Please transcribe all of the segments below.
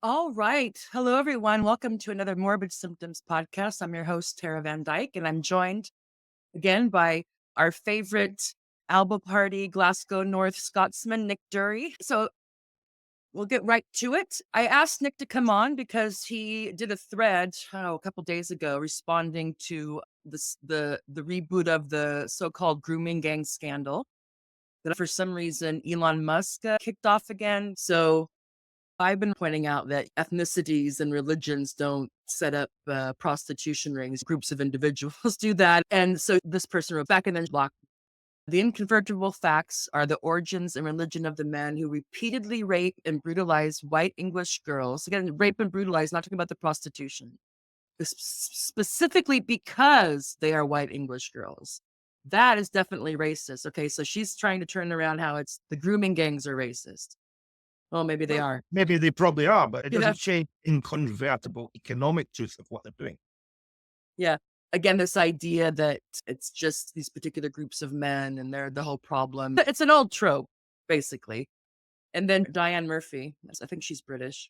All right. Hello, everyone. Welcome to another Morbid Symptoms podcast. I'm your host, Tara Van Dyke, and I'm joined again by our favorite Alba Party Glasgow North Scotsman, Nick Dury. So we'll get right to it. I asked Nick to come on because he did a thread a couple days ago responding to the reboot of the so-called grooming gang scandal that for some reason Elon Musk kicked off again. So I've been pointing out that ethnicities and religions don't set up prostitution rings. Groups of individuals do that. And so this person wrote back and then blocked. The incontrovertible facts are the origins and religion of the men who repeatedly rape and brutalize white English girls. Again, rape and brutalize, not talking about the prostitution, specifically because they are white English girls. That is definitely racist. Okay, so she's trying to turn around how it's the grooming gangs are racist. Well, maybe they Well, are. maybe they probably are, but it Yeah. doesn't change incontrovertible economic truth of what they're doing. Yeah. Again, this idea that it's just these particular groups of men and they're the whole problem. It's an old trope, basically. And then Diane Murphy, I think she's British.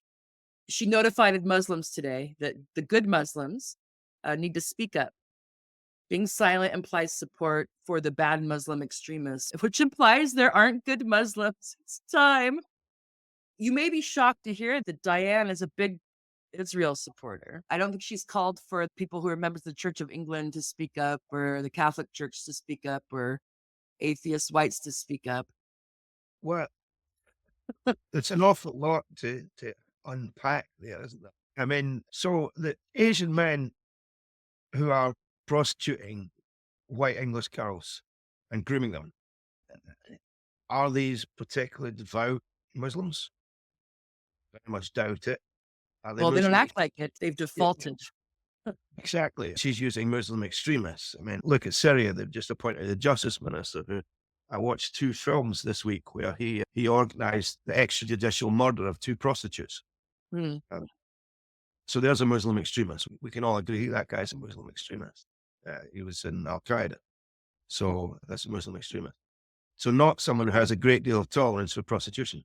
She notified Muslims today that the good Muslims need to speak up. Being silent implies support for the bad Muslim extremists, which implies there aren't good Muslims. It's time. You may be shocked to hear that Diane is a big Israel supporter. I don't think she's called for people who are members of the Church of England to speak up or the Catholic Church to speak up or atheist whites to speak up. Well, it's an awful lot to unpack there, isn't it? I mean, so the Asian men who are prostituting white English girls and grooming them, are these particularly devout Muslims? Very much doubt it. Are they Well, they don't Muslim? act like it. They've Yeah, defaulted. exactly. She's using Muslim extremists. I mean, look at Syria. They've just appointed a justice minister who I watched two films this week where he organized the extrajudicial murder of two prostitutes. Hmm. Um, so there's a Muslim extremist. We can all agree that guy's a Muslim extremist. He was in Al Qaeda. So that's a Muslim extremist. So not someone who has a great deal of tolerance for prostitution.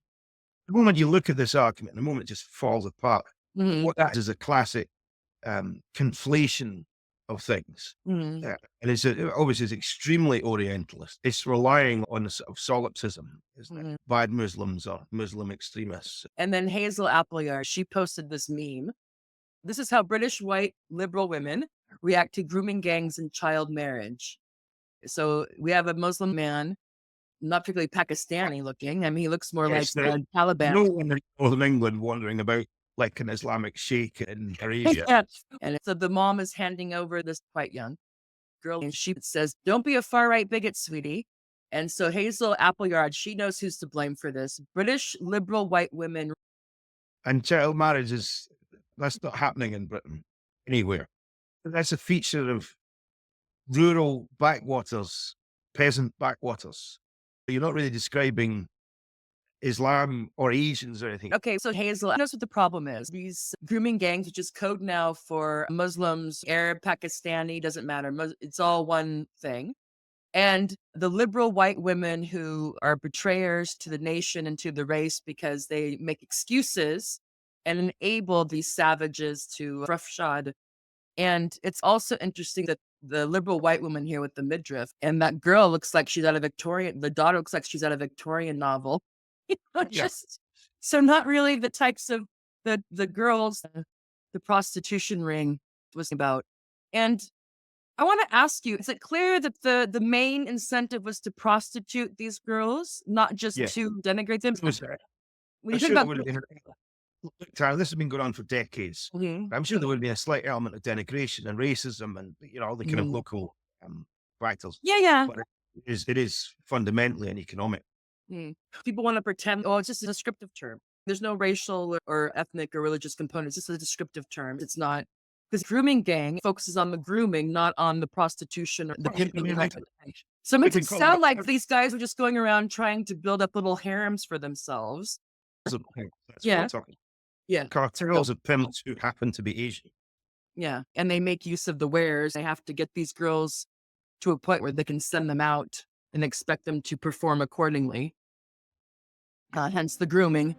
The moment you look at this argument, the moment it just falls apart. Hmm. What that is a classic conflation of things. Hmm. And obviously it's extremely Orientalist. It's relying on a sort of solipsism, isn't it? Hmm. Bad Muslims or Muslim extremists. And then Hazel Appleyard, she posted this meme. This is how British white liberal women react to grooming gangs and child marriage. So we have a Muslim man, not particularly Pakistani looking. I mean, he looks more like Yes, there's Taliban. no one in Northern England wondering about like an Islamic sheikh in Arabia. Yeah. And so the mom is handing over this quite young girl, and she says, "Don't be a far right bigot, sweetie." And so Hazel Appleyard, she knows who's to blame for this. British liberal white women. And child marriage that's not happening in Britain anywhere. That's a feature of rural backwaters, peasant backwaters. You're not really describing Islam or Asians or anything. Okay, so Hazel knows what the problem is. These grooming gangs, which is code now for Muslims, Arab, Pakistani, doesn't matter. It's all one thing. And the liberal white women who are betrayers to the nation and to the race because they make excuses and enable these savages to roughshod. And it's also interesting that the liberal white woman here with the midriff and that girl looks like she's out of Victorian, the daughter looks like she's out of a Victorian novel. Yeah. Just so not really the types of the girls the prostitution ring was about. And I want to ask you, is it clear that the main incentive was to prostitute these girls, not just Yeah. to denigrate them? It was, When I'm you think sure there about would have been, look, Tara, this has been going on for decades. Mhm. I'm sure there would be a slight element of denigration and racism and, all the kind of Mhm. local factors. Yeah, yeah. But it is fundamentally an economic. Mm. People want to pretend, oh, it's just a descriptive term. There's no racial or ethnic or religious component. It's just a descriptive term. It's not because grooming gang focuses on the grooming, not on the prostitution or the I pimping. mean, So it we makes can it call sound like it these guys were just going around trying to build up little harems for themselves. that's what we're Yeah. talking. Yeah. Cartels of pimps who happen to be Asian. Yeah. And they make use of the wares. They have to get these girls to a point where they can send them out and expect them to perform accordingly. Hence the grooming.